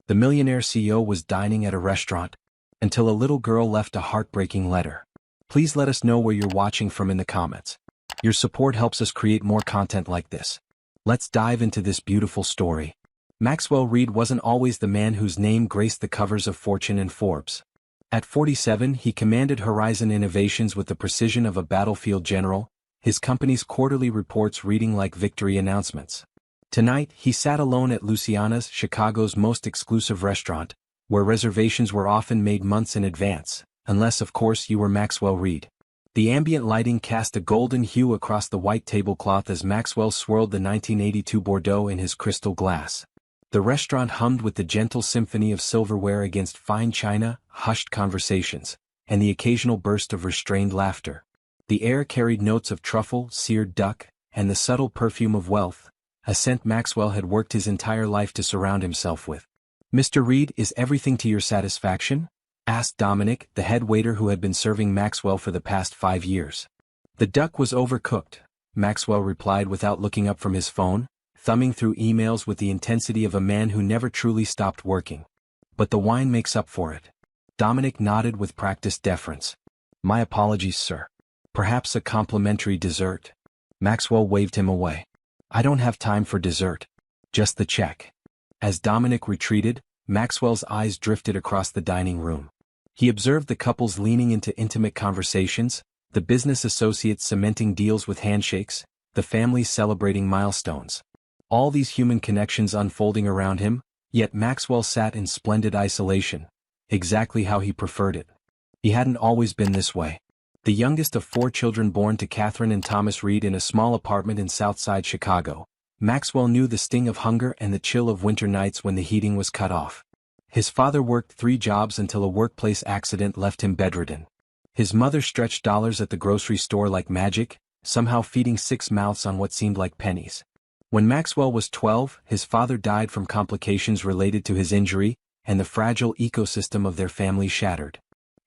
The Millionaire CEO was dining at a restaurant until a little girl left a heartbreaking letter. Please let us know where you're watching from in the comments. Your support helps us create more content like this. Let's dive into this beautiful story. Maxwell Reed wasn't always the man whose name graced the covers of Fortune and Forbes. At 47, he commanded Horizon Innovations with the precision of a battlefield general, his company's quarterly reports reading like victory announcements. Tonight, he sat alone at Luciana's, Chicago's most exclusive restaurant, where reservations were often made months in advance, unless of course you were Maxwell Reed. The ambient lighting cast a golden hue across the white tablecloth as Maxwell swirled the 1982 Bordeaux in his crystal glass. The restaurant hummed with the gentle symphony of silverware against fine china, hushed conversations, and the occasional burst of restrained laughter. The air carried notes of truffle, seared duck, and the subtle perfume of wealth, a scent Maxwell had worked his entire life to surround himself with. "Mr. Reed, is everything to your satisfaction?" asked Dominic, the head waiter who had been serving Maxwell for the past 5 years. "The duck was overcooked," Maxwell replied without looking up from his phone, thumbing through emails with the intensity of a man who never truly stopped working. "But the wine makes up for it." Dominic nodded with practiced deference. "My apologies, sir. Perhaps a complimentary dessert?" Maxwell waved him away. "I don't have time for dessert. Just the check." As Dominic retreated, Maxwell's eyes drifted across the dining room. He observed the couples leaning into intimate conversations, the business associates cementing deals with handshakes, the families celebrating milestones. All these human connections unfolding around him, yet Maxwell sat in splendid isolation, exactly how he preferred it. He hadn't always been this way. The youngest of 4 children born to Catherine and Thomas Reed in a small apartment in Southside Chicago, Maxwell knew the sting of hunger and the chill of winter nights when the heating was cut off. His father worked 3 jobs until a workplace accident left him bedridden. His mother stretched dollars at the grocery store like magic, somehow feeding 6 mouths on what seemed like pennies. When Maxwell was 12, his father died from complications related to his injury, and the fragile ecosystem of their family shattered.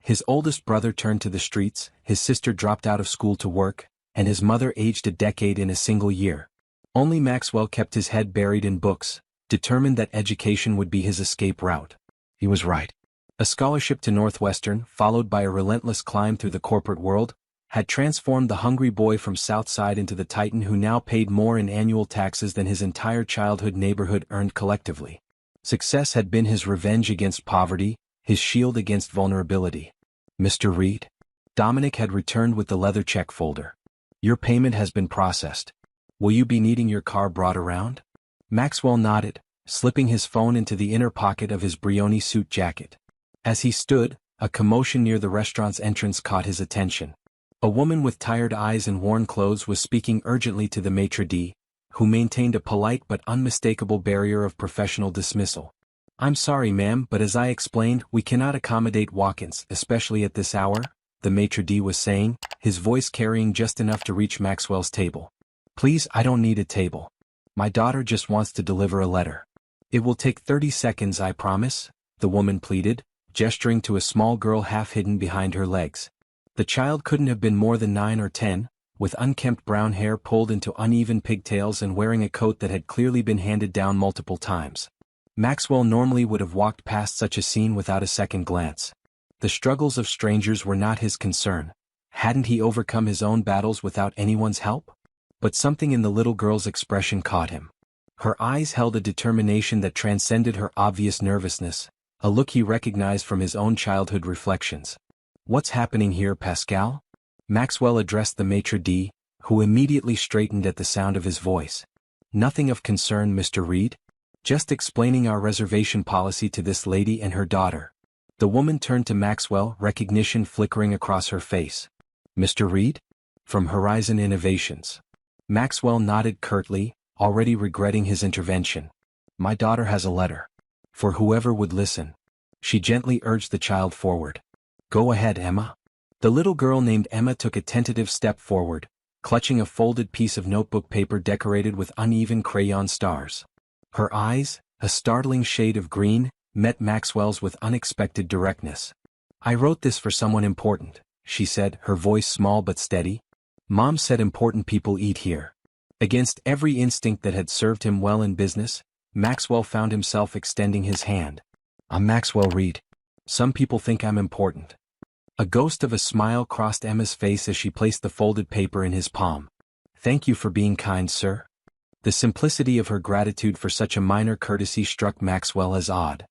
His oldest brother turned to the streets, his sister dropped out of school to work, and his mother aged a decade in a single year. Only Maxwell kept his head buried in books, determined that education would be his escape route. He was right. A scholarship to Northwestern, followed by a relentless climb through the corporate world, had transformed the hungry boy from Southside into the titan who now paid more in annual taxes than his entire childhood neighborhood earned collectively. Success had been his revenge against poverty, his shield against vulnerability. "Mr. Reed?" Dominic had returned with the leather check folder. "Your payment has been processed. Will you be needing your car brought around?" Maxwell nodded, slipping his phone into the inner pocket of his Brioni suit jacket. As he stood, a commotion near the restaurant's entrance caught his attention. A woman with tired eyes and worn clothes was speaking urgently to the maitre d', who maintained a polite but unmistakable barrier of professional dismissal. "I'm sorry, ma'am, but as I explained, we cannot accommodate walk-ins, especially at this hour," the maitre d' was saying, his voice carrying just enough to reach Maxwell's table. "Please, I don't need a table. My daughter just wants to deliver a letter." "It will take 30 seconds, I promise," the woman pleaded, gesturing to a small girl half hidden behind her legs. The child couldn't have been more than 9 or 10, with unkempt brown hair pulled into uneven pigtails and wearing a coat that had clearly been handed down multiple times. Maxwell normally would have walked past such a scene without a second glance. The struggles of strangers were not his concern. Hadn't he overcome his own battles without anyone's help? But something in the little girl's expression caught him. Her eyes held a determination that transcended her obvious nervousness, a look he recognized from his own childhood reflections. "What's happening here, Pascal?" Maxwell addressed the maitre d', who immediately straightened at the sound of his voice. "Nothing of concern, Mr. Reed. Just explaining our reservation policy to this lady and her daughter." The woman turned to Maxwell, recognition flickering across her face. "Mr. Reed? From Horizon Innovations." Maxwell nodded curtly, already regretting his intervention. "My daughter has a letter. For whoever would listen." She gently urged the child forward. "Go ahead, Emma." The little girl named Emma took a tentative step forward, clutching a folded piece of notebook paper decorated with uneven crayon stars. Her eyes, a startling shade of green, met Maxwell's with unexpected directness. "I wrote this for someone important," she said, her voice small but steady. "Mom said important people eat here." Against every instinct that had served him well in business, Maxwell found himself extending his hand. I'm Maxwell Reed. Some people think I'm important. A ghost of a smile crossed Emma's face as she placed the folded paper in his palm. Thank you for being kind, sir. The simplicity of her gratitude for such a minor courtesy struck Maxwell as odd.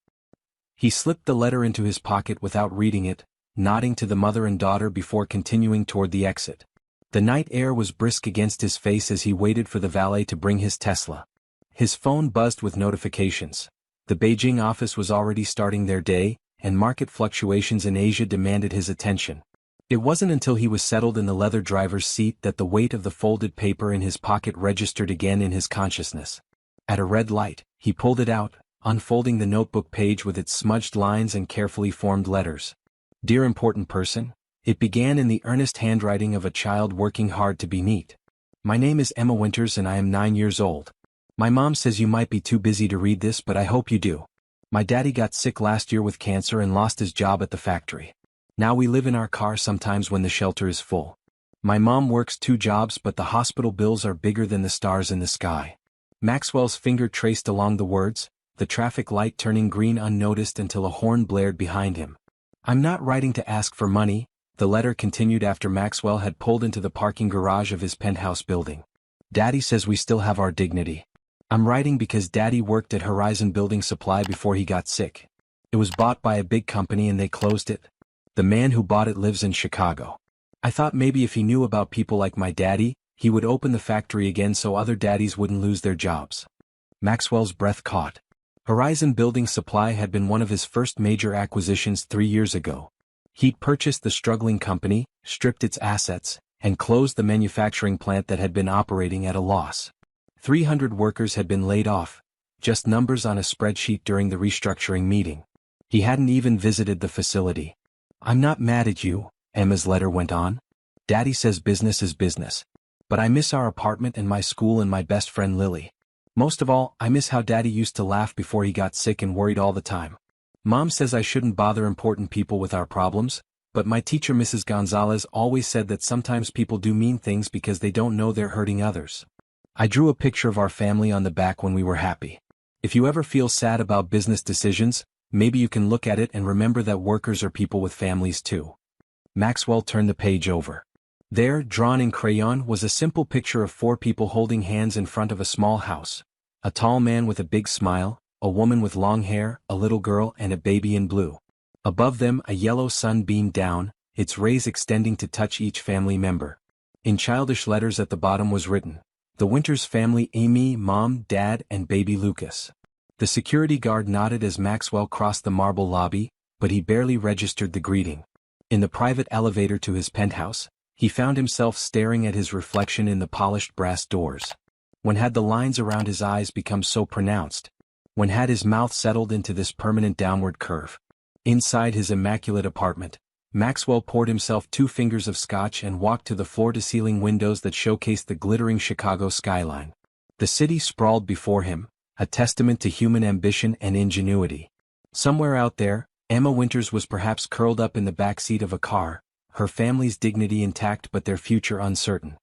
He slipped the letter into his pocket without reading it, nodding to the mother and daughter before continuing toward the exit. The night air was brisk against his face as he waited for the valet to bring his Tesla. His phone buzzed with notifications. The Beijing office was already starting their day, and market fluctuations in Asia demanded his attention. It wasn't until he was settled in the leather driver's seat that the weight of the folded paper in his pocket registered again in his consciousness. At a red light, he pulled it out, unfolding the notebook page with its smudged lines and carefully formed letters. Dear important person, it began in the earnest handwriting of a child working hard to be neat. My name is Emma Winters and I am 9 years old. My mom says you might be too busy to read this, but I hope you do. My daddy got sick last year with cancer and lost his job at the factory. Now we live in our car sometimes when the shelter is full. My mom works 2 jobs, but the hospital bills are bigger than the stars in the sky. Maxwell's finger traced along the words, the traffic light turning green unnoticed until a horn blared behind him. I'm not writing to ask for money, the letter continued after Maxwell had pulled into the parking garage of his penthouse building. Daddy says we still have our dignity. I'm writing because Daddy worked at Horizon Building Supply before he got sick. It was bought by a big company and they closed it. The man who bought it lives in Chicago. I thought maybe if he knew about people like my daddy, he would open the factory again so other daddies wouldn't lose their jobs. Maxwell's breath caught. Horizon Building Supply had been one of his first major acquisitions 3 years ago. He'd purchased the struggling company, stripped its assets, and closed the manufacturing plant that had been operating at a loss. 300 workers had been laid off, just numbers on a spreadsheet during the restructuring meeting. He hadn't even visited the facility. I'm not mad at you, Emma's letter went on. Daddy says business is business. But I miss our apartment and my school and my best friend Lily. Most of all, I miss how Daddy used to laugh before he got sick and worried all the time. Mom says I shouldn't bother important people with our problems, but my teacher Mrs. Gonzalez always said that sometimes people do mean things because they don't know they're hurting others. I drew a picture of our family on the back when we were happy. If you ever feel sad about business decisions, maybe you can look at it and remember that workers are people with families too. Maxwell turned the page over. There, drawn in crayon, was a simple picture of 4 people holding hands in front of a small house. A tall man with a big smile, a woman with long hair, a little girl and a baby in blue. Above them, a yellow sun beamed down, its rays extending to touch each family member. In childish letters at the bottom was written, the Winters family, Amy, Mom, Dad, and baby Lucas. The security guard nodded as Maxwell crossed the marble lobby, but he barely registered the greeting. In the private elevator to his penthouse, he found himself staring at his reflection in the polished brass doors. When had the lines around his eyes become so pronounced? When had his mouth settled into this permanent downward curve? Inside his immaculate apartment, Maxwell poured himself 2 fingers of scotch and walked to the floor-to-ceiling windows that showcased the glittering Chicago skyline. The city sprawled before him, a testament to human ambition and ingenuity. Somewhere out there, Emma Winters was perhaps curled up in the back seat of a car, her family's dignity intact but their future uncertain.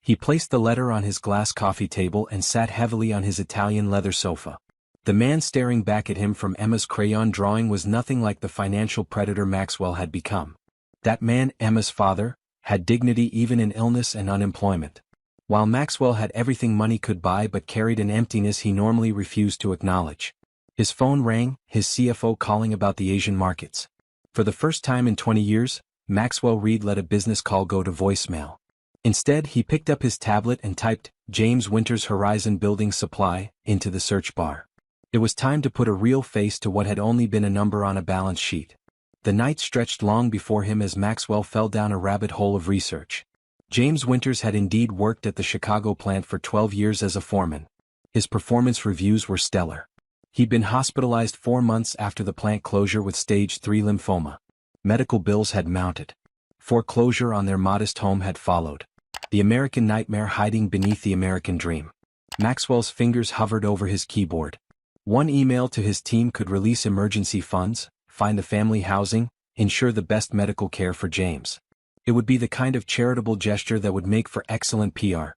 He placed the letter on his glass coffee table and sat heavily on his Italian leather sofa. The man staring back at him from Emma's crayon drawing was nothing like the financial predator Maxwell had become. That man, Emma's father, had dignity even in illness and unemployment. While Maxwell had everything money could buy but carried an emptiness he normally refused to acknowledge. His phone rang, his CFO calling about the Asian markets. For the first time in 20 years, Maxwell Reed let a business call go to voicemail. Instead, he picked up his tablet and typed, James Winters Horizon Building Supply, into the search bar. It was time to put a real face to what had only been a number on a balance sheet. The night stretched long before him as Maxwell fell down a rabbit hole of research. James Winters had indeed worked at the Chicago plant for 12 years as a foreman. His performance reviews were stellar. He'd been hospitalized 4 months after the plant closure with stage 3 lymphoma. Medical bills had mounted. Foreclosure on their modest home had followed. The American nightmare hiding beneath the American dream. Maxwell's fingers hovered over his keyboard. One email to his team could release emergency funds, find the family housing, ensure the best medical care for James. It would be the kind of charitable gesture that would make for excellent PR.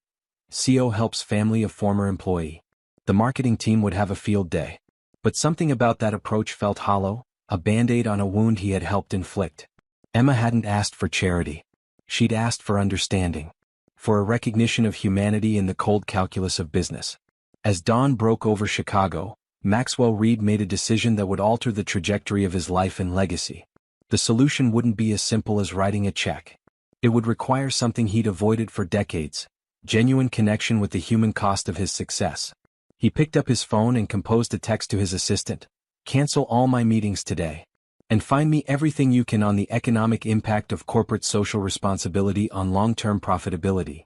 CO helps family of former employee. The marketing team would have a field day. But something about that approach felt hollow, a band-aid on a wound he had helped inflict. Emma hadn't asked for charity. She'd asked for understanding. For a recognition of humanity in the cold calculus of business. As dawn broke over Chicago, Maxwell Reed made a decision that would alter the trajectory of his life and legacy. The solution wouldn't be as simple as writing a check. It would require something he'd avoided for decades: genuine connection with the human cost of his success. He picked up his phone and composed a text to his assistant: "Cancel all my meetings today. And find me everything you can on the economic impact of corporate social responsibility on long-term profitability."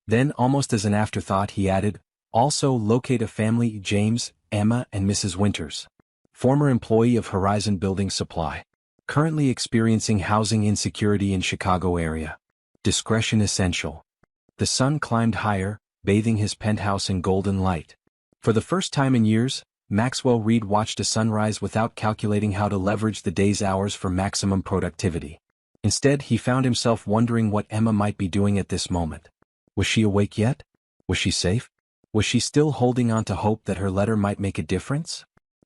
Then, almost as an afterthought, he added, "Also locate a family: James, Emma, and Mrs. Winters. Former employee of Horizon Building Supply. Currently experiencing housing insecurity in Chicago area. Discretion essential." The sun climbed higher, bathing his penthouse in golden light. For the first time in years, Maxwell Reed watched a sunrise without calculating how to leverage the day's hours for maximum productivity. Instead, he found himself wondering what Emma might be doing at this moment. Was she awake yet? Was she safe? Was she still holding on to hope that her letter might make a difference?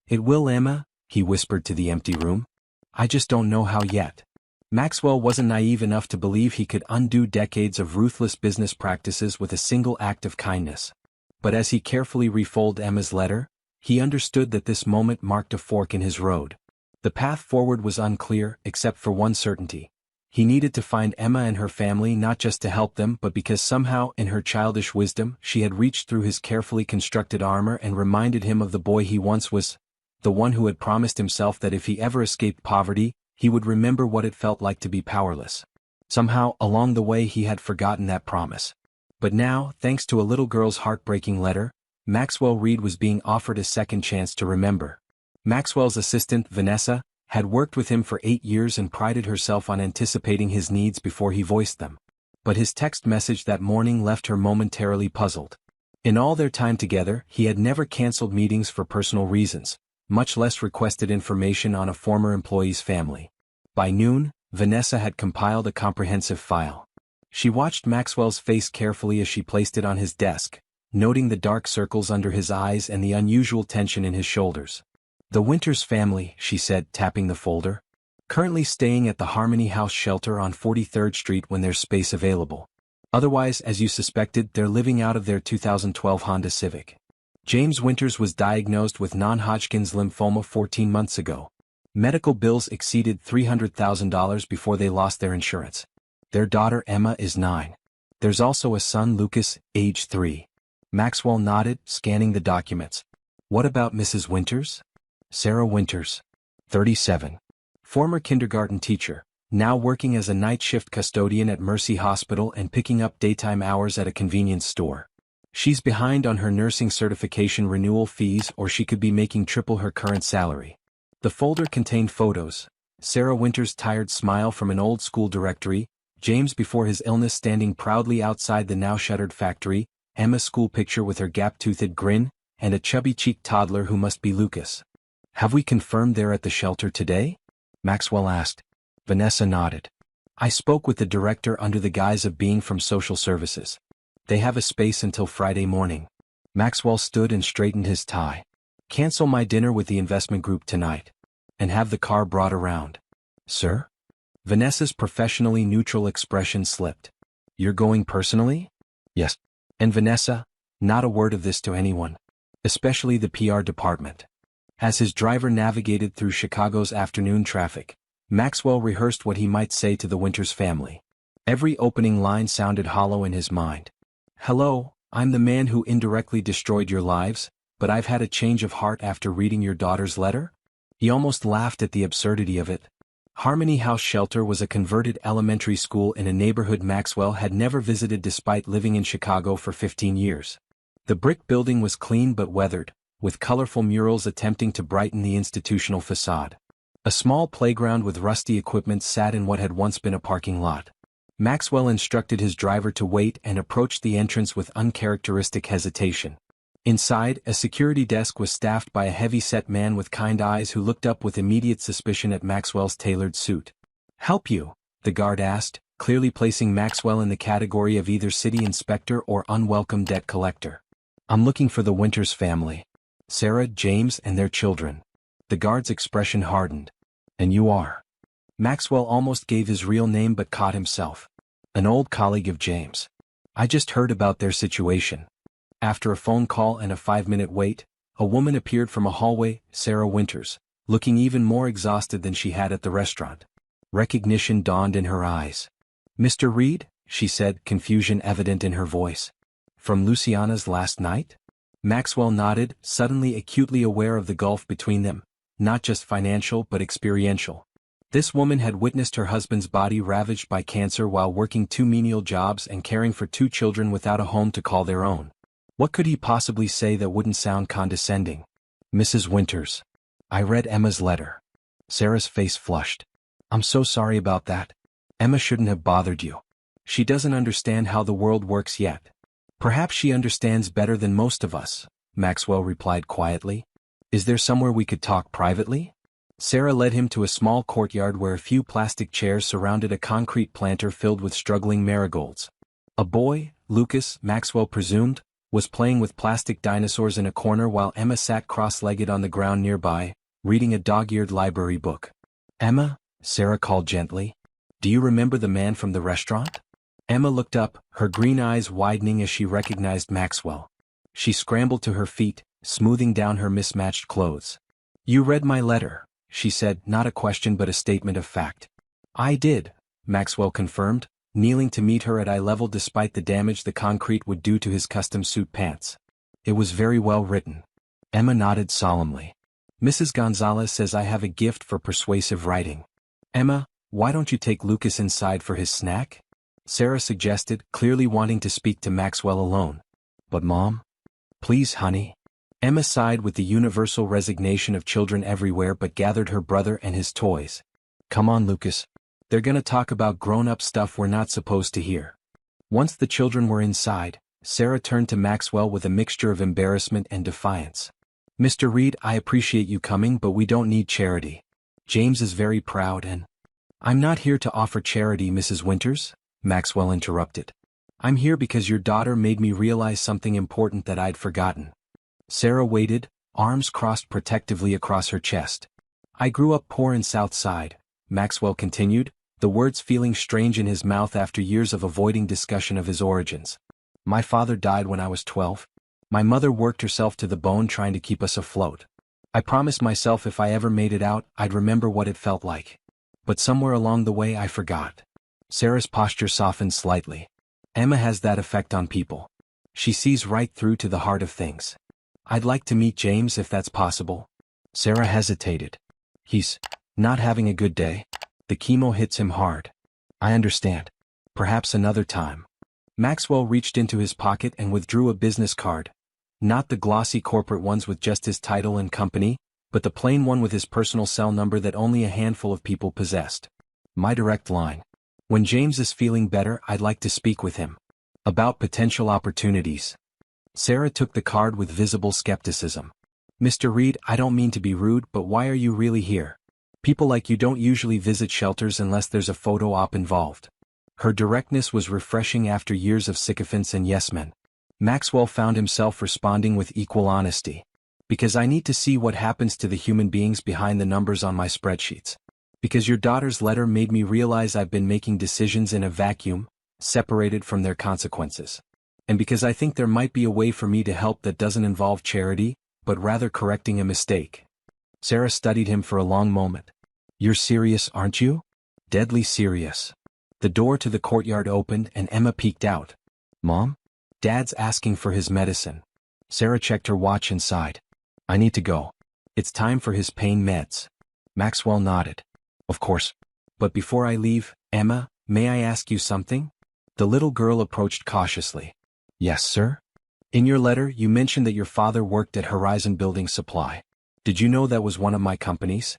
"It will, Emma," he whispered to the empty room. "I just don't know how yet." Maxwell wasn't naive enough to believe he could undo decades of ruthless business practices with a single act of kindness. But as he carefully refolded Emma's letter, he understood that this moment marked a fork in his road. The path forward was unclear, except for one certainty. He needed to find Emma and her family, not just to help them but because somehow, in her childish wisdom, she had reached through his carefully constructed armor and reminded him of the boy he once was, the one who had promised himself that if he ever escaped poverty, he would remember what it felt like to be powerless. Somehow, along the way, he had forgotten that promise. But now, thanks to a little girl's heartbreaking letter, Maxwell Reed was being offered a second chance to remember. Maxwell's assistant, Vanessa, had worked with him for 8 years and prided herself on anticipating his needs before he voiced them. But his text message that morning left her momentarily puzzled. In all their time together, he had never canceled meetings for personal reasons, much less requested information on a former employee's family. By noon, Vanessa had compiled a comprehensive file. She watched Maxwell's face carefully as she placed it on his desk, noting the dark circles under his eyes and the unusual tension in his shoulders. "The Winters family," she said, tapping the folder. "Currently staying at the Harmony House shelter on 43rd Street when there's space available. Otherwise, as you suspected, they're living out of their 2012 Honda Civic. James Winters was diagnosed with non-Hodgkin's lymphoma 14 months ago. Medical bills exceeded $300,000 before they lost their insurance. Their daughter Emma is 9. There's also a son, Lucas, age 3. Maxwell nodded, scanning the documents. "What about Mrs. Winters?" "Sarah Winters. 37. Former kindergarten teacher, now working as a night shift custodian at Mercy Hospital and picking up daytime hours at a convenience store. She's behind on her nursing certification renewal fees, or she could be making triple her current salary." The folder contained photos: Sarah Winters' tired smile from an old school directory, James before his illness standing proudly outside the now-shuttered factory, Emma's school picture with her gap-toothed grin, and a chubby-cheeked toddler who must be Lucas. "Have we confirmed they're at the shelter today?" Maxwell asked. Vanessa nodded. "I spoke with the director under the guise of being from social services. They have a space until Friday morning." Maxwell stood and straightened his tie. "Cancel my dinner with the investment group tonight. And have the car brought around." "Sir?" Vanessa's professionally neutral expression slipped. "You're going personally?" "Yes." And Vanessa, not a word of this to anyone. Especially the PR department. As his driver navigated through Chicago's afternoon traffic, Maxwell rehearsed what he might say to the Winters family. Every opening line sounded hollow in his mind. "Hello, I'm the man who indirectly destroyed your lives, but I've had a change of heart after reading your daughter's letter?" He almost laughed at the absurdity of it. Harmony House Shelter was a converted elementary school in a neighborhood Maxwell had never visited despite living in Chicago for 15 years. The brick building was clean but weathered, with colorful murals attempting to brighten the institutional facade. A small playground with rusty equipment sat in what had once been a parking lot. Maxwell instructed his driver to wait and approached the entrance with uncharacteristic hesitation. Inside, a security desk was staffed by a heavy-set man with kind eyes who looked up with immediate suspicion at Maxwell's tailored suit. "Help you?" the guard asked, clearly placing Maxwell in the category of either city inspector or unwelcome debt collector. "I'm looking for the Winters family." Sarah, James, and their children. The guard's expression hardened. And you are? Maxwell almost gave his real name but caught himself. An old colleague of James. I just heard about their situation. After a phone call and a 5-minute wait, a woman appeared from a hallway, Sarah Winters, looking even more exhausted than she had at the restaurant. Recognition dawned in her eyes. Mr. Reed, she said, confusion evident in her voice. From Luciana's last night? Maxwell nodded, suddenly acutely aware of the gulf between them, not just financial but experiential. This woman had witnessed her husband's body ravaged by cancer while working 2 menial jobs and caring for 2 children without a home to call their own. What could he possibly say that wouldn't sound condescending? Mrs. Winters. I read Emma's letter. Sarah's face flushed. I'm so sorry about that. Emma shouldn't have bothered you. She doesn't understand how the world works yet. Perhaps she understands better than most of us, Maxwell replied quietly. Is there somewhere we could talk privately? Sarah led him to a small courtyard where a few plastic chairs surrounded a concrete planter filled with struggling marigolds. A boy, Lucas, Maxwell presumed, was playing with plastic dinosaurs in a corner while Emma sat cross-legged on the ground nearby, reading a dog-eared library book. Emma, Sarah called gently. Do you remember the man from the restaurant? Emma looked up, her green eyes widening as she recognized Maxwell. She scrambled to her feet, smoothing down her mismatched clothes. You read my letter, she said, not a question but a statement of fact. I did, Maxwell confirmed, kneeling to meet her at eye level despite the damage the concrete would do to his custom suit pants. It was very well written. Emma nodded solemnly. Mrs. Gonzalez says I have a gift for persuasive writing. Emma, why don't you take Lucas inside for his snack? Sarah suggested, clearly wanting to speak to Maxwell alone. But Mom? Please, honey. Emma sighed with the universal resignation of children everywhere but gathered her brother and his toys. Come on, Lucas. They're gonna talk about grown-up stuff we're not supposed to hear. Once the children were inside, Sarah turned to Maxwell with a mixture of embarrassment and defiance. Mr. Reed, I appreciate you coming but we don't need charity. James is very proud and… I'm not here to offer charity, Mrs. Winters, Maxwell interrupted. I'm here because your daughter made me realize something important that I'd forgotten. Sarah waited, arms crossed protectively across her chest. I grew up poor in South Side, Maxwell continued, the words feeling strange in his mouth after years of avoiding discussion of his origins. My father died when I was 12. My mother worked herself to the bone trying to keep us afloat. I promised myself if I ever made it out, I'd remember what it felt like. But somewhere along the way I forgot. Sarah's posture softened slightly. Emma has that effect on people. She sees right through to the heart of things. I'd like to meet James if that's possible. Sarah hesitated. He's not having a good day. The chemo hits him hard. I understand. Perhaps another time. Maxwell reached into his pocket and withdrew a business card. Not the glossy corporate ones with just his title and company, but the plain one with his personal cell number that only a handful of people possessed. My direct line. When James is feeling better, I'd like to speak with him. About potential opportunities. Sarah took the card with visible skepticism. Mr. Reed, I don't mean to be rude, but why are you really here? People like you don't usually visit shelters unless there's a photo op involved. Her directness was refreshing after years of sycophants and yes-men. Maxwell found himself responding with equal honesty. Because I need to see what happens to the human beings behind the numbers on my spreadsheets. Because your daughter's letter made me realize I've been making decisions in a vacuum, separated from their consequences. And because I think there might be a way for me to help that doesn't involve charity, but rather correcting a mistake. Sarah studied him for a long moment. You're serious, aren't you? Deadly serious. The door to the courtyard opened and Emma peeked out. Mom? Dad's asking for his medicine. Sarah checked her watch and sighed. I need to go. It's time for his pain meds. Maxwell nodded. Of course. But before I leave, Emma, may I ask you something? The little girl approached cautiously. Yes, sir? In your letter, you mentioned that your father worked at Horizon Building Supply. Did you know that was one of my companies?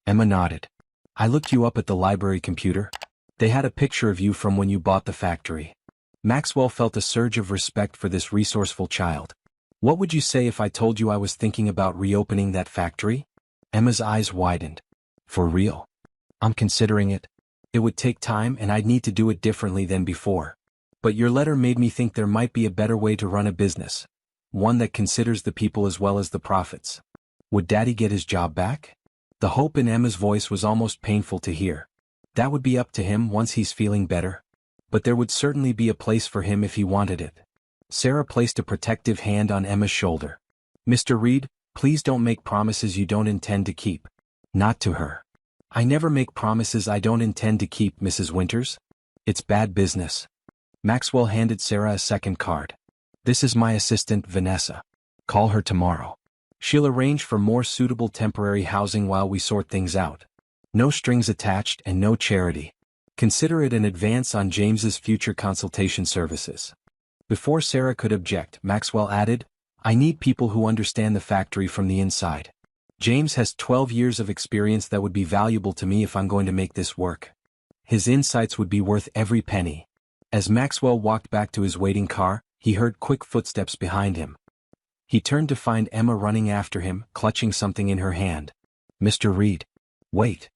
Emma nodded. I looked you up at the library computer. They had a picture of you from when you bought the factory. Maxwell felt a surge of respect for this resourceful child. What would you say if I told you I was thinking about reopening that factory? Emma's eyes widened. For real? I'm considering it. It would take time and I'd need to do it differently than before. But your letter made me think there might be a better way to run a business. one that considers the people as well as the profits. Would Daddy get his job back? The hope in Emma's voice was almost painful to hear. That would be up to him once he's feeling better. But there would certainly be a place for him if he wanted it. Sarah placed a protective hand on Emma's shoulder. Mr. Reed, please don't make promises you don't intend to keep. Not to her. I never make promises I don't intend to keep, Mrs. Winters. It's bad business. Maxwell handed Sarah a second card. This is my assistant, Vanessa. Call her tomorrow. She'll arrange for more suitable temporary housing while we sort things out. No strings attached and no charity. Consider it an advance on James's future consultation services. Before Sarah could object, Maxwell added, I need people who understand the factory from the inside. James has 12 years of experience that would be valuable to me if I'm going to make this work. His insights would be worth every penny. As Maxwell walked back to his waiting car, he heard quick footsteps behind him. He turned to find Emma running after him, clutching something in her hand. Mr. Reed. Wait.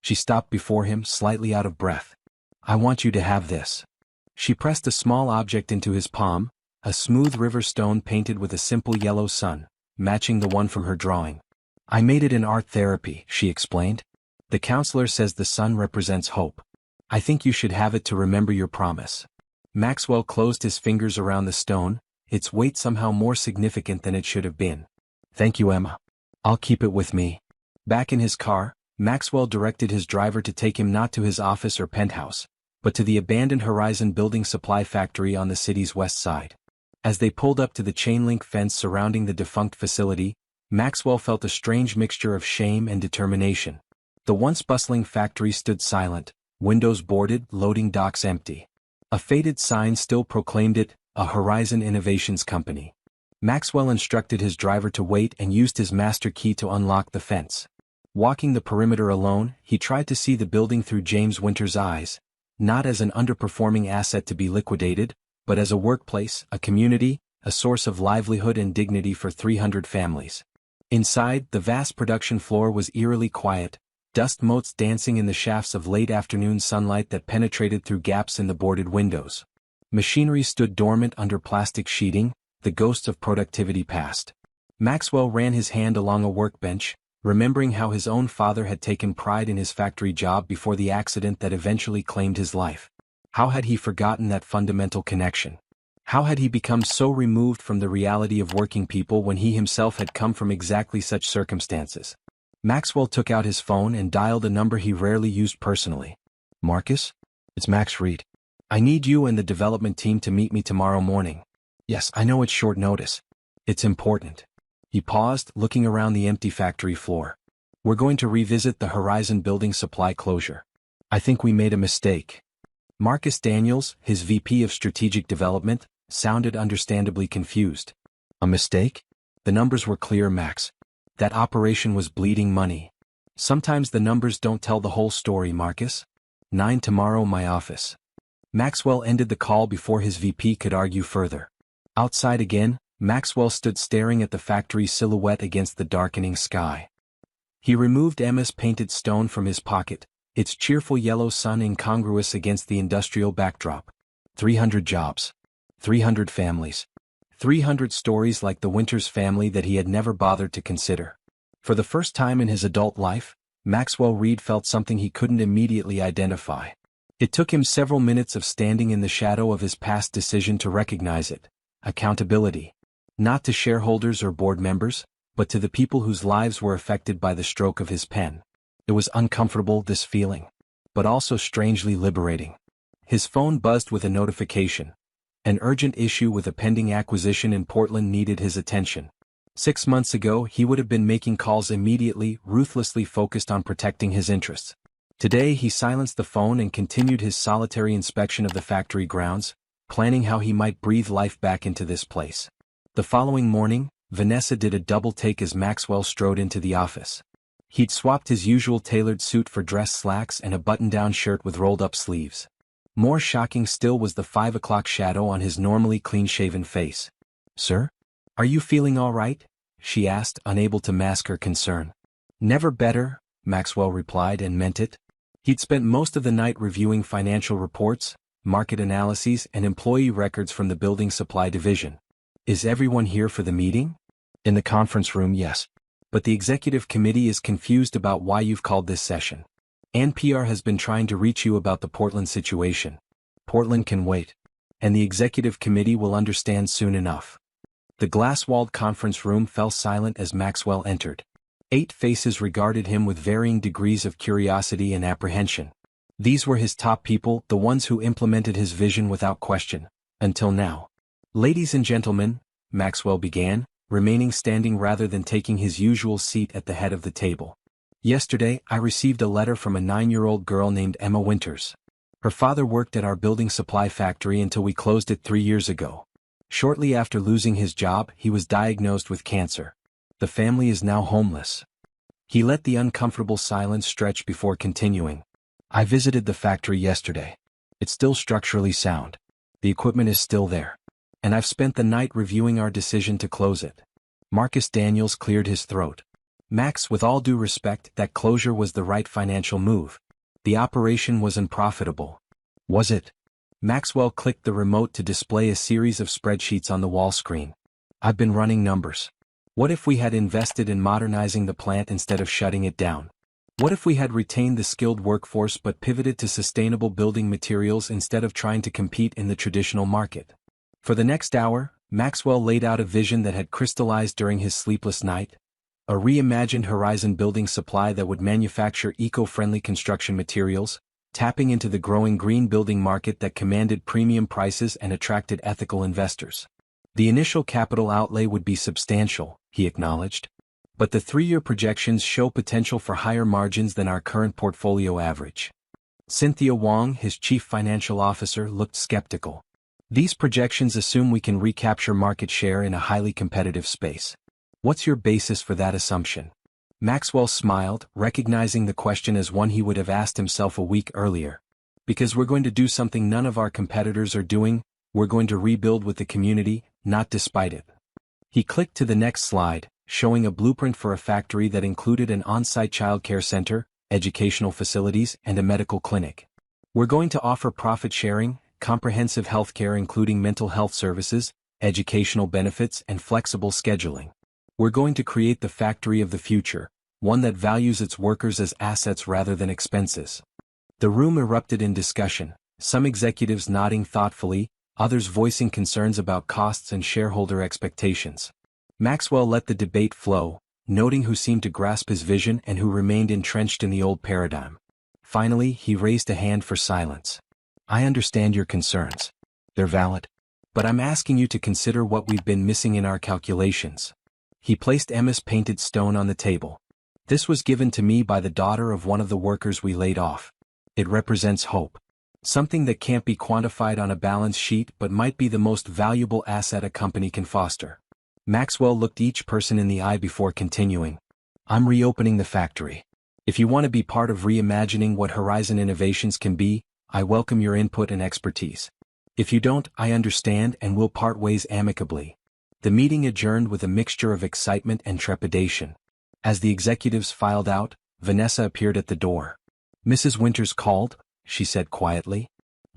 She stopped before him, slightly out of breath. I want you to have this. She pressed a small object into his palm, a smooth river stone painted with a simple yellow sun, matching the one from her drawing. I made it in art therapy, she explained. The counselor says the sun represents hope. I think you should have it to remember your promise. Maxwell closed his fingers around the stone, its weight somehow more significant than it should have been. Thank you, Emma. I'll keep it with me. Back in his car, Maxwell directed his driver to take him not to his office or penthouse, but to the abandoned Horizon building supply factory on the city's west side. As they pulled up to the chain-link fence surrounding the defunct facility, Maxwell felt a strange mixture of shame and determination. The once bustling factory stood silent, windows boarded, loading docks empty. A faded sign still proclaimed it, a Horizon Innovations Company. Maxwell instructed his driver to wait and used his master key to unlock the fence. Walking the perimeter alone, he tried to see the building through James Winters' eyes, not as an underperforming asset to be liquidated, but as a workplace, a community, a source of livelihood and dignity for 300 families. Inside, the vast production floor was eerily quiet, dust motes dancing in the shafts of late afternoon sunlight that penetrated through gaps in the boarded windows. Machinery stood dormant under plastic sheeting, the ghosts of productivity past. Maxwell ran his hand along a workbench, remembering how his own father had taken pride in his factory job before the accident that eventually claimed his life. How had he forgotten that fundamental connection? How had he become so removed from the reality of working people when he himself had come from exactly such circumstances? Maxwell took out his phone and dialed a number he rarely used personally. Marcus? It's Max Reed. I need you and the development team to meet me tomorrow morning. Yes, I know it's short notice. It's important. He paused, looking around the empty factory floor. We're going to revisit the Horizon building supply closure. I think we made a mistake. Marcus Daniels, his VP of Strategic Development, sounded understandably confused. A mistake? The numbers were clear, Max. That operation was bleeding money. Sometimes the numbers don't tell the whole story, Marcus. 9 tomorrow, my office. Maxwell ended the call before his VP could argue further. Outside again, Maxwell stood staring at the factory's silhouette against the darkening sky. He removed Emma's painted stone from his pocket, its cheerful yellow sun incongruous against the industrial backdrop. 300 jobs. 300 families. 300 stories like the Winters family that he had never bothered to consider. For the first time in his adult life, Maxwell Reed felt something he couldn't immediately identify. It took him several minutes of standing in the shadow of his past decision to recognize it. Accountability. Not to shareholders or board members, but to the people whose lives were affected by the stroke of his pen. It was uncomfortable, this feeling, but also strangely liberating. His phone buzzed with a notification. An urgent issue with a pending acquisition in Portland needed his attention. 6 months ago, he would have been making calls immediately, ruthlessly focused on protecting his interests. Today, he silenced the phone and continued his solitary inspection of the factory grounds, planning how he might breathe life back into this place. The following morning, Vanessa did a double take as Maxwell strode into the office. He'd swapped his usual tailored suit for dress slacks and a button-down shirt with rolled-up sleeves. More shocking still was the 5 o'clock shadow on his normally clean-shaven face. "Sir? Are you feeling all right?" she asked, unable to mask her concern. "Never better," Maxwell replied, and meant it. He'd spent most of the night reviewing financial reports, market analyses, and employee records from the building supply division. Is everyone here for the meeting? In the conference room, yes. But the executive committee is confused about why you've called this session. NPR has been trying to reach you about the Portland situation. Portland can wait. And the executive committee will understand soon enough. The glass-walled conference room fell silent as Maxwell entered. 8 faces regarded him with varying degrees of curiosity and apprehension. These were his top people, the ones who implemented his vision without question, until now. Ladies and gentlemen, Maxwell began, remaining standing rather than taking his usual seat at the head of the table. Yesterday, I received a letter from a 9-year-old girl named Emma Winters. Her father worked at our building supply factory until we closed it 3 years ago. Shortly after losing his job, he was diagnosed with cancer. The family is now homeless. He let the uncomfortable silence stretch before continuing. I visited the factory yesterday. It's still structurally sound. The equipment is still there. And I've spent the night reviewing our decision to close it. Marcus Daniels cleared his throat. Max, with all due respect, that closure was the right financial move. The operation was unprofitable. Was it? Maxwell clicked the remote to display a series of spreadsheets on the wall screen. I've been running numbers. What if we had invested in modernizing the plant instead of shutting it down? What if we had retained the skilled workforce but pivoted to sustainable building materials instead of trying to compete in the traditional market? For the next hour, Maxwell laid out a vision that had crystallized during his sleepless night. A reimagined horizon building supply that would manufacture eco-friendly construction materials, tapping into the growing green building market that commanded premium prices and attracted ethical investors. The initial capital outlay would be substantial, he acknowledged. But the 3-year projections show potential for higher margins than our current portfolio average. Cynthia Wong, his chief financial officer, looked skeptical. These projections assume we can recapture market share in a highly competitive space. What's your basis for that assumption? Maxwell smiled, recognizing the question as one he would have asked himself a week earlier. Because we're going to do something none of our competitors are doing, we're going to rebuild with the community, not despite it. He clicked to the next slide, showing a blueprint for a factory that included an on-site childcare center, educational facilities, and a medical clinic. We're going to offer profit sharing, comprehensive healthcare including mental health services, educational benefits, and flexible scheduling. We're going to create the factory of the future, one that values its workers as assets rather than expenses. The room erupted in discussion, some executives nodding thoughtfully, others voicing concerns about costs and shareholder expectations. Maxwell let the debate flow, noting who seemed to grasp his vision and who remained entrenched in the old paradigm. Finally, he raised a hand for silence. I understand your concerns. They're valid. But I'm asking you to consider what we've been missing in our calculations. He placed Emma's painted stone on the table. This was given to me by the daughter of one of the workers we laid off. It represents hope. Something that can't be quantified on a balance sheet but might be the most valuable asset a company can foster. Maxwell looked each person in the eye before continuing. I'm reopening the factory. If you want to be part of reimagining what Horizon Innovations can be, I welcome your input and expertise. If you don't, I understand and we'll part ways amicably. The meeting adjourned with a mixture of excitement and trepidation. As the executives filed out, Vanessa appeared at the door. Mrs. Winters called, she said quietly.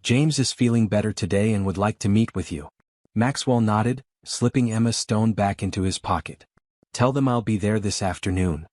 James is feeling better today and would like to meet with you. Maxwell nodded, slipping Emma's stone back into his pocket. Tell them I'll be there this afternoon.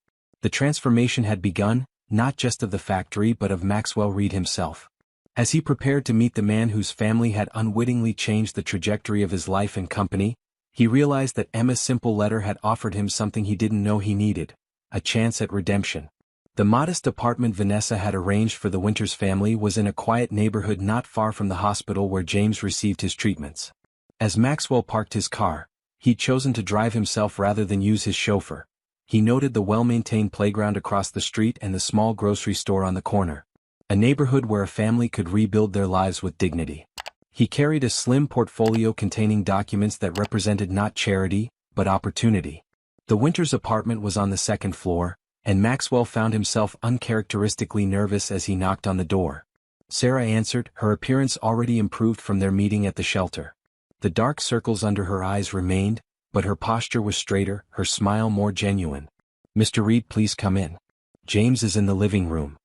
The transformation had begun, not just of the factory but of Maxwell Reed himself. As he prepared to meet the man whose family had unwittingly changed the trajectory of his life and company, he realized that Emma's simple letter had offered him something he didn't know he needed, a chance at redemption. The modest apartment Vanessa had arranged for the Winters family was in a quiet neighborhood not far from the hospital where James received his treatments. As Maxwell parked his car, he'd chosen to drive himself rather than use his chauffeur. He noted the well-maintained playground across the street and the small grocery store on the corner. A neighborhood where a family could rebuild their lives with dignity. He carried a slim portfolio containing documents that represented not charity, but opportunity. The Winters apartment was on the 2nd floor, and Maxwell found himself uncharacteristically nervous as he knocked on the door. Sarah answered, her appearance already improved from their meeting at the shelter. The dark circles under her eyes remained, but her posture was straighter, her smile more genuine. Mr. Reed, please come in. James is in the living room.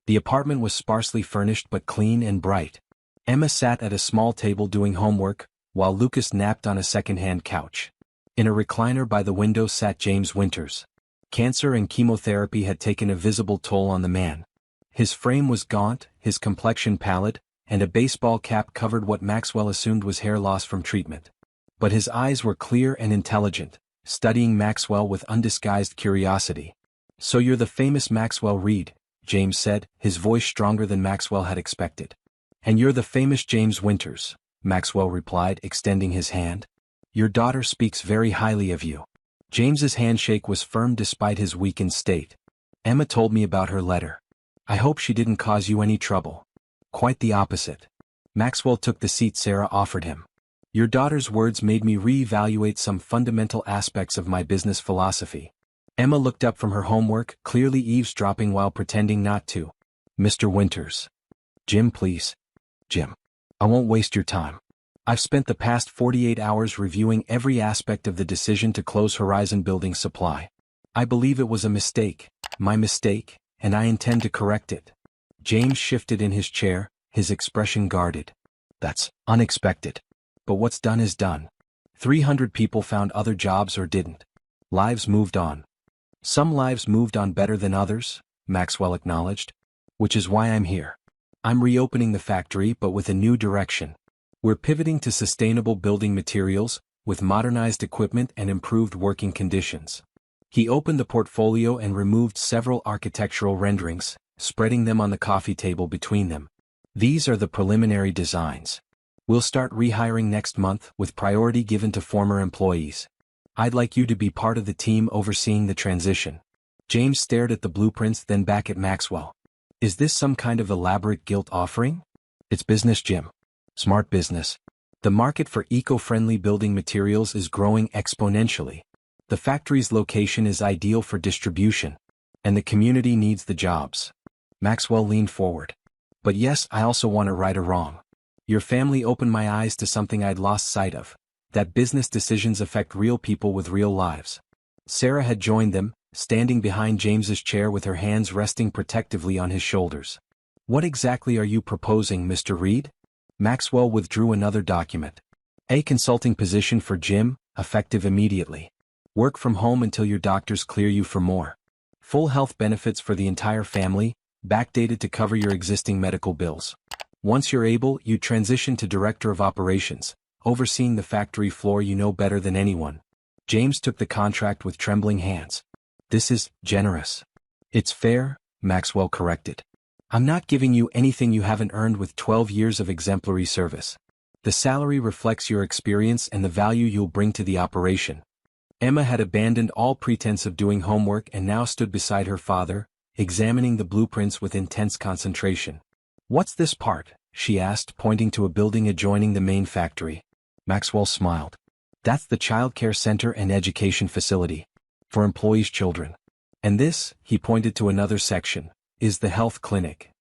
The apartment was sparsely furnished but clean and bright. Emma sat at a small table doing homework, while Lucas napped on a second-hand couch. In a recliner by the window sat James Winters. Cancer and chemotherapy had taken a visible toll on the man. His frame was gaunt, his complexion pallid, and a baseball cap covered what Maxwell assumed was hair loss from treatment. But his eyes were clear and intelligent, studying Maxwell with undisguised curiosity. "So you're the famous Maxwell Reed," James said, his voice stronger than Maxwell had expected. "And you're the famous James Winters," Maxwell replied, extending his hand. "Your daughter speaks very highly of you." James's handshake was firm despite his weakened state. "Emma told me about her letter. I hope she didn't cause you any trouble." "Quite the opposite." Maxwell took the seat Sarah offered him. "Your daughter's words made me re-evaluate some fundamental aspects of my business philosophy." Emma looked up from her homework, clearly eavesdropping while pretending not to. "Mr. Winters." "Jim, please." "Jim. I won't waste your time. I've spent the past 48 hours reviewing every aspect of the decision to close Horizon Building Supply. I believe it was a mistake, my mistake, and I intend to correct it." James shifted in his chair, his expression guarded. "That's unexpected. But what's done is done. 300 people found other jobs or didn't. Lives moved on." "Some lives moved on better than others," Maxwell acknowledged. "Which is why I'm here. I'm reopening the factory but with a new direction. We're pivoting to sustainable building materials, with modernized equipment and improved working conditions." He opened the portfolio and removed several architectural renderings, spreading them on the coffee table between them. "These are the preliminary designs. We'll start rehiring next month with priority given to former employees. I'd like you to be part of the team overseeing the transition." James stared at the blueprints, then back at Maxwell. "Is this some kind of elaborate guilt offering?" "It's business, Jim. Smart business. The market for eco-friendly building materials is growing exponentially. The factory's location is ideal for distribution, and the community needs the jobs." Maxwell leaned forward. "But yes, I also want to right a wrong. Your family opened my eyes to something I'd lost sight of, that business decisions affect real people with real lives." Sarah had joined them, standing behind James's chair with her hands resting protectively on his shoulders. "What exactly are you proposing, Mr. Reed?" Maxwell withdrew another document. "A consulting position for Jim, effective immediately. Work from home until your doctors clear you for more. Full health benefits for the entire family, backdated to cover your existing medical bills. Once you're able, you transition to Director of Operations, overseeing the factory floor you know better than anyone." James took the contract with trembling hands. "This is generous." "It's fair," Maxwell corrected. "I'm not giving you anything you haven't earned with 12 years of exemplary service. The salary reflects your experience and the value you'll bring to the operation." Emma had abandoned all pretense of doing homework and now stood beside her father, examining the blueprints with intense concentration. "What's this part?" she asked, pointing to a building adjoining the main factory. Maxwell smiled. "That's the child care center and education facility. For employees' children. And this," he pointed to another section, "is the health clinic."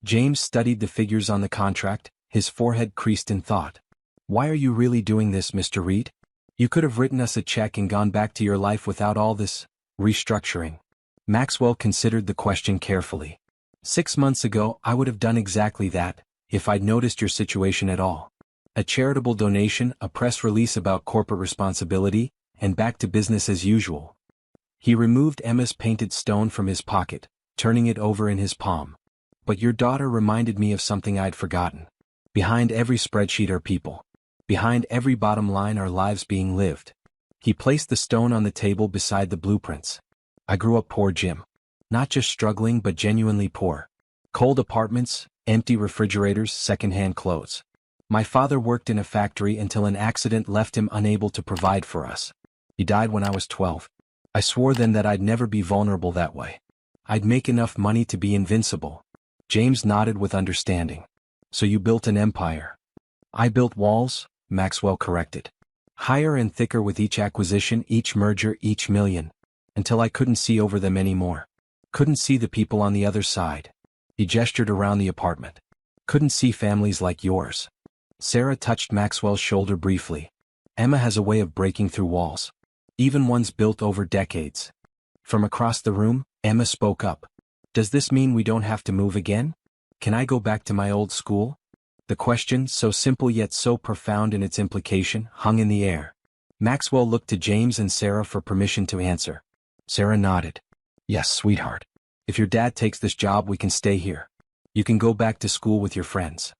James studied the figures on the contract, his forehead creased in thought. "Why are you really doing this, Mr. Reed? You could have written us a check and gone back to your life without all this restructuring." Maxwell considered the question carefully. 6 months ago, I would have done exactly that, if I'd noticed your situation at all. A charitable donation, a press release about corporate responsibility, and back to business as usual." He removed Emma's painted stone from his pocket, turning it over in his palm. "But your daughter reminded me of something I'd forgotten. Behind every spreadsheet are people. Behind every bottom line are lives being lived." He placed the stone on the table beside the blueprints. "I grew up poor, Jim. Not just struggling but genuinely poor. Cold apartments, empty refrigerators, second-hand clothes. My father worked in a factory until an accident left him unable to provide for us. He died when I was 12. I swore then that I'd never be vulnerable that way. I'd make enough money to be invincible." James nodded with understanding. "So you built an empire." "I built walls," Maxwell corrected. "Higher and thicker with each acquisition, each merger, each million. Until I couldn't see over them anymore. Couldn't see the people on the other side." He gestured around the apartment. "Couldn't see families like yours." Sarah touched Maxwell's shoulder briefly. "Emma has a way of breaking through walls. Even ones built over decades." From across the room, Emma spoke up. "Does this mean we don't have to move again? Can I go back to my old school?" The question, so simple yet so profound in its implication, hung in the air. Maxwell looked to James and Sarah for permission to answer. Sarah nodded. Yes, sweetheart. If your dad takes this job, we can stay here. You can go back to school with your friends.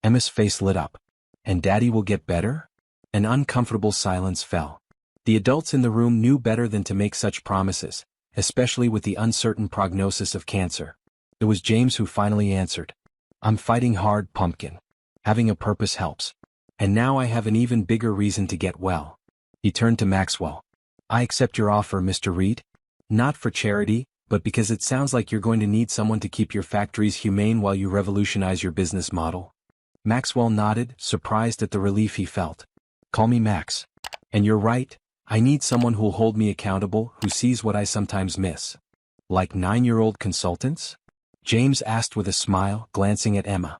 Emma's face lit up. And Daddy will get better? An uncomfortable silence fell. The adults in the room knew better than to make such promises, especially with the uncertain prognosis of cancer. It was James who finally answered. I'm fighting hard, Pumpkin. Having a purpose helps. And now I have an even bigger reason to get well. He turned to Maxwell. I accept your offer, Mr. Reed. Not for charity, but because it sounds like you're going to need someone to keep your factories humane while you revolutionize your business model. Maxwell nodded, surprised at the relief he felt. Call me Max. And you're right, I need someone who'll hold me accountable, who sees what I sometimes miss. Like 9-year-old consultants? James asked with a smile, glancing at Emma.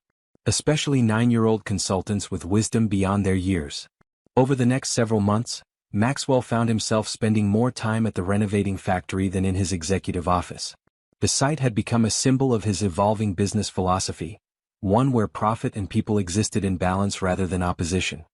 Especially 9-year-old consultants with wisdom beyond their years. Over the next several months, Maxwell found himself spending more time at the renovating factory than in his executive office. The site had become a symbol of his evolving business philosophy, one where profit and people existed in balance rather than opposition.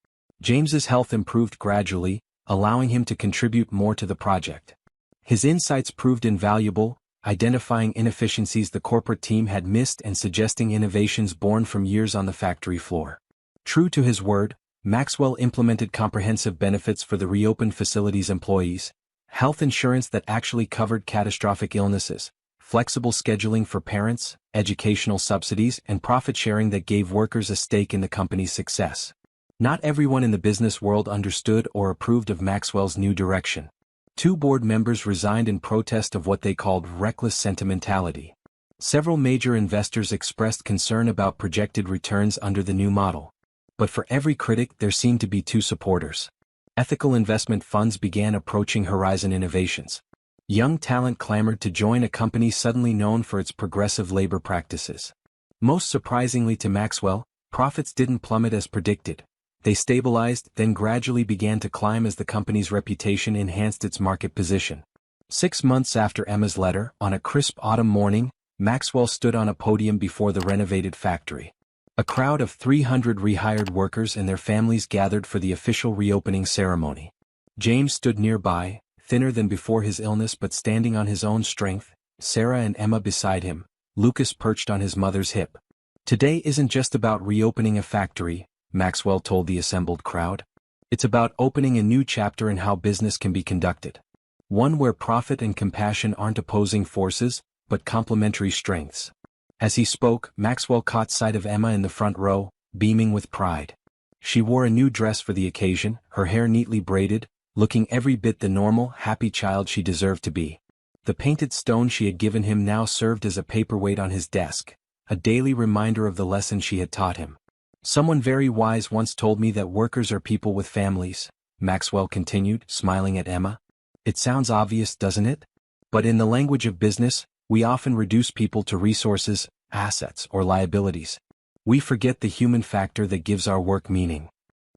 James's health improved gradually, allowing him to contribute more to the project. His insights proved invaluable, identifying inefficiencies the corporate team had missed and suggesting innovations born from years on the factory floor. True to his word, Maxwell implemented comprehensive benefits for the reopened facility's employees, health insurance that actually covered catastrophic illnesses, flexible scheduling for parents, educational subsidies, and profit sharing that gave workers a stake in the company's success. Not everyone in the business world understood or approved of Maxwell's new direction. 2 board members resigned in protest of what they called reckless sentimentality. Several major investors expressed concern about projected returns under the new model. But for every critic, there seemed to be 2 supporters. Ethical investment funds began approaching Horizon Innovations. Young talent clamored to join a company suddenly known for its progressive labor practices. Most surprisingly to Maxwell, profits didn't plummet as predicted. They stabilized, then gradually began to climb as the company's reputation enhanced its market position. 6 months after Emma's letter, on a crisp autumn morning, Maxwell stood on a podium before the renovated factory. A crowd of 300 rehired workers and their families gathered for the official reopening ceremony. James stood nearby, thinner than before his illness but standing on his own strength, Sarah and Emma beside him, Lucas perched on his mother's hip. Today isn't just about reopening a factory, Maxwell told the assembled crowd. It's about opening a new chapter in how business can be conducted. One where profit and compassion aren't opposing forces, but complementary strengths. As he spoke, Maxwell caught sight of Emma in the front row, beaming with pride. She wore a new dress for the occasion, her hair neatly braided, looking every bit the normal, happy child she deserved to be. The painted stone she had given him now served as a paperweight on his desk, a daily reminder of the lesson she had taught him. Someone very wise once told me that workers are people with families, Maxwell continued, smiling at Emma. It sounds obvious, doesn't it? But in the language of business, we often reduce people to resources, assets, or liabilities. We forget the human factor that gives our work meaning.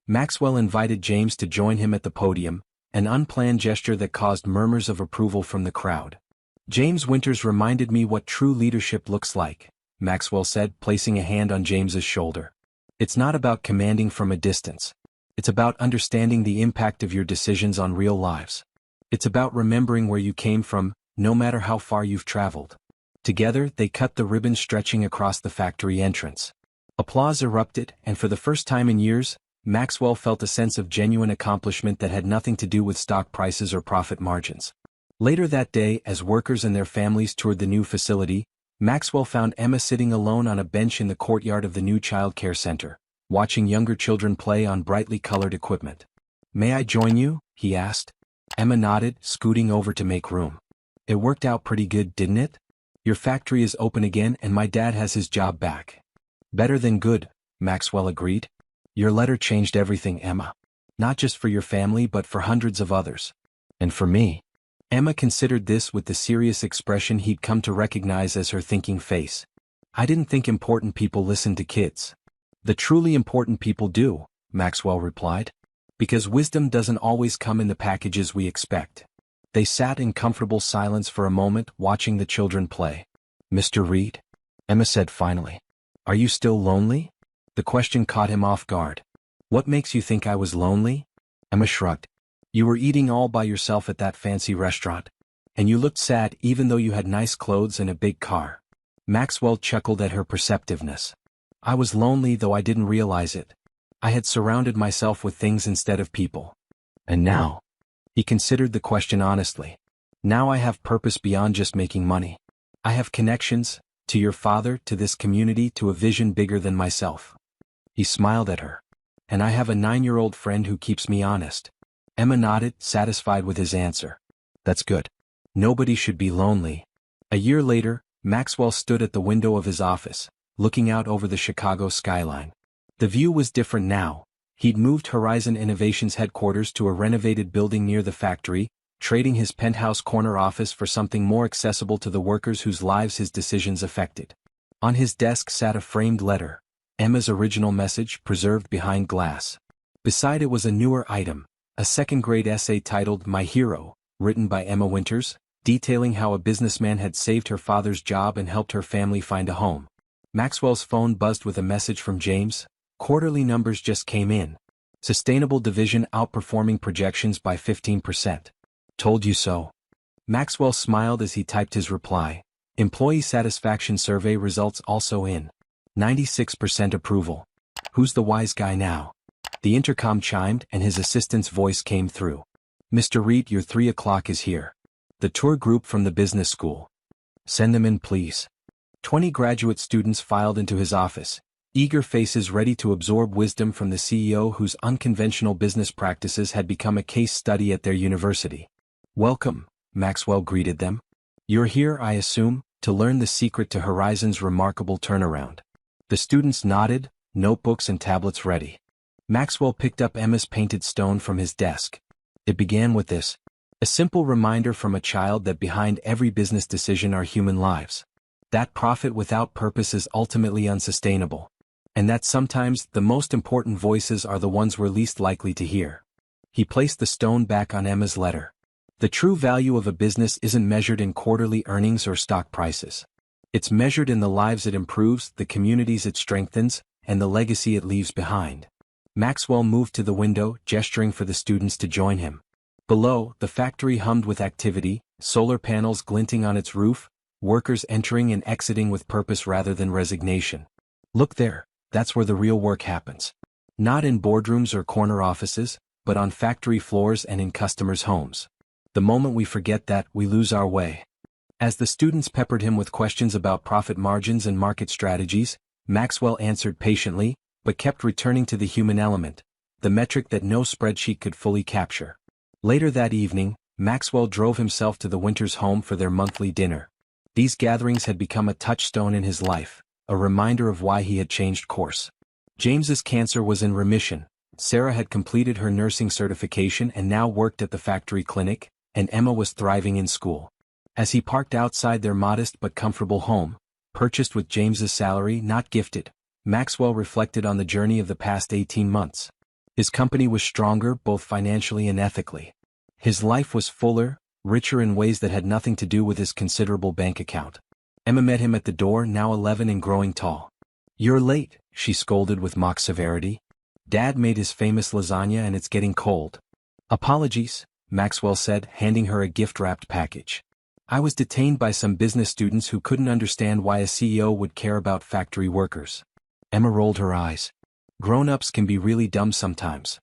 Maxwell invited James to join him at the podium, an unplanned gesture that caused murmurs of approval from the crowd. James Winters reminded me what true leadership looks like, Maxwell said, placing a hand on James's shoulder. It's not about commanding from a distance. It's about understanding the impact of your decisions on real lives. It's about remembering where you came from, no matter how far you've traveled. Together, they cut the ribbon stretching across the factory entrance. Applause erupted, and for the first time in years, Maxwell felt a sense of genuine accomplishment that had nothing to do with stock prices or profit margins. Later that day, as workers and their families toured the new facility, Maxwell found Emma sitting alone on a bench in the courtyard of the new child care center, watching younger children play on brightly colored equipment. "May I join you?" he asked. Emma nodded, scooting over to make room. "It worked out pretty good, didn't it? Your factory is open again and my dad has his job back." "Better than good," Maxwell agreed. "Your letter changed everything, Emma. Not just for your family but for hundreds of others. And for me." Emma considered this with the serious expression he'd come to recognize as her thinking face. "I didn't think important people listened to kids." "The truly important people do," Maxwell replied. "Because wisdom doesn't always come in the packages we expect." They sat in comfortable silence for a moment, watching the children play. "Mr. Reed," Emma said finally, "are you still lonely?" The question caught him off guard. What makes you think I was lonely? Emma shrugged. You were eating all by yourself at that fancy restaurant. And you looked sad even though you had nice clothes and a big car. Maxwell chuckled at her perceptiveness. I was lonely though I didn't realize it. I had surrounded myself with things instead of people. And now? He considered the question honestly. Now I have purpose beyond just making money. I have connections, to your father, to this community, to a vision bigger than myself. He smiled at her. And I have a 9-year-old friend who keeps me honest. Emma nodded, satisfied with his answer. That's good. Nobody should be lonely. A year later, Maxwell stood at the window of his office, looking out over the Chicago skyline. The view was different now. He'd moved Horizon Innovations headquarters to a renovated building near the factory, trading his penthouse corner office for something more accessible to the workers whose lives his decisions affected. On his desk sat a framed letter, Emma's original message preserved behind glass. Beside it was a newer item, a second-grade essay titled My Hero, written by Emma Winters, detailing how a businessman had saved her father's job and helped her family find a home. Maxwell's phone buzzed with a message from James. Quarterly numbers just came in. Sustainable division outperforming projections by 15%. Told you so. Maxwell smiled as he typed his reply. Employee satisfaction survey results also in. 96% approval. Who's the wise guy now? The intercom chimed and his assistant's voice came through. Mr. Reed, your 3 o'clock is here. The tour group from the business school. Send them in, please. 20 graduate students filed into his office, eager faces ready to absorb wisdom from the CEO whose unconventional business practices had become a case study at their university. Welcome, Maxwell greeted them. You're here, I assume, to learn the secret to Horizon's remarkable turnaround. The students nodded, notebooks and tablets ready. Maxwell picked up Emma's painted stone from his desk. It began with this. A simple reminder from a child that behind every business decision are human lives. That profit without purpose is ultimately unsustainable. And that sometimes the most important voices are the ones we're least likely to hear. He placed the stone back on Emma's letter. The true value of a business isn't measured in quarterly earnings or stock prices. It's measured in the lives it improves, the communities it strengthens, and the legacy it leaves behind. Maxwell moved to the window, gesturing for the students to join him. Below, the factory hummed with activity, solar panels glinting on its roof, workers entering and exiting with purpose rather than resignation. Look there, that's where the real work happens. Not in boardrooms or corner offices, but on factory floors and in customers' homes. The moment we forget that, we lose our way. As the students peppered him with questions about profit margins and market strategies, Maxwell answered patiently, but kept returning to the human element, the metric that no spreadsheet could fully capture. Later that evening, Maxwell drove himself to the Winters' home for their monthly dinner. These gatherings had become a touchstone in his life, a reminder of why he had changed course. James's cancer was in remission, Sarah had completed her nursing certification and now worked at the factory clinic, and Emma was thriving in school. As he parked outside their modest but comfortable home, purchased with James's salary not gifted, Maxwell reflected on the journey of the past 18 months. His company was stronger both financially and ethically. His life was fuller, richer in ways that had nothing to do with his considerable bank account. Emma met him at the door, now 11 and growing tall. You're late, she scolded with mock severity. Dad made his famous lasagna and it's getting cold. Apologies, Maxwell said, handing her a gift-wrapped package. I was detained by some business students who couldn't understand why a CEO would care about factory workers. Emma rolled her eyes. Grown-ups can be really dumb sometimes.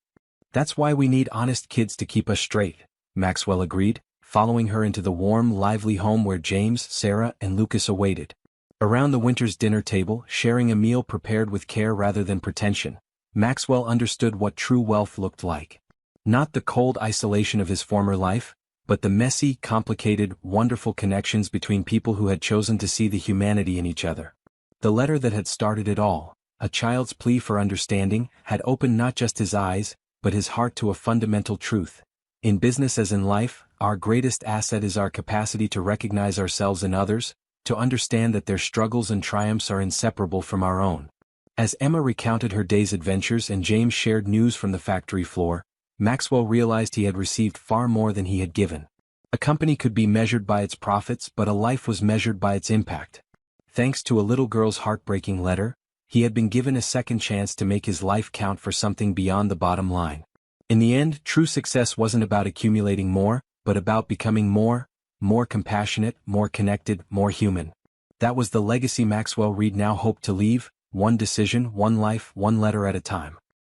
That's why we need honest kids to keep us straight, Maxwell agreed, following her into the warm, lively home where James, Sarah, and Lucas awaited. Around the Winters' dinner table, sharing a meal prepared with care rather than pretension, Maxwell understood what true wealth looked like. Not the cold isolation of his former life, but the messy, complicated, wonderful connections between people who had chosen to see the humanity in each other. The letter that had started it all, a child's plea for understanding, had opened not just his eyes, but his heart to a fundamental truth. In business as in life, our greatest asset is our capacity to recognize ourselves in others, to understand that their struggles and triumphs are inseparable from our own. As Emma recounted her day's adventures and James shared news from the factory floor, Maxwell realized he had received far more than he had given. A company could be measured by its profits, but a life was measured by its impact. Thanks to a little girl's heartbreaking letter, He had been given a second chance to make his life count for something beyond the bottom line. In the end, true success wasn't about accumulating more, but about becoming more compassionate, more connected, more human. That was the legacy Maxwell Reed now hoped to leave, one decision, one life, one letter at a time.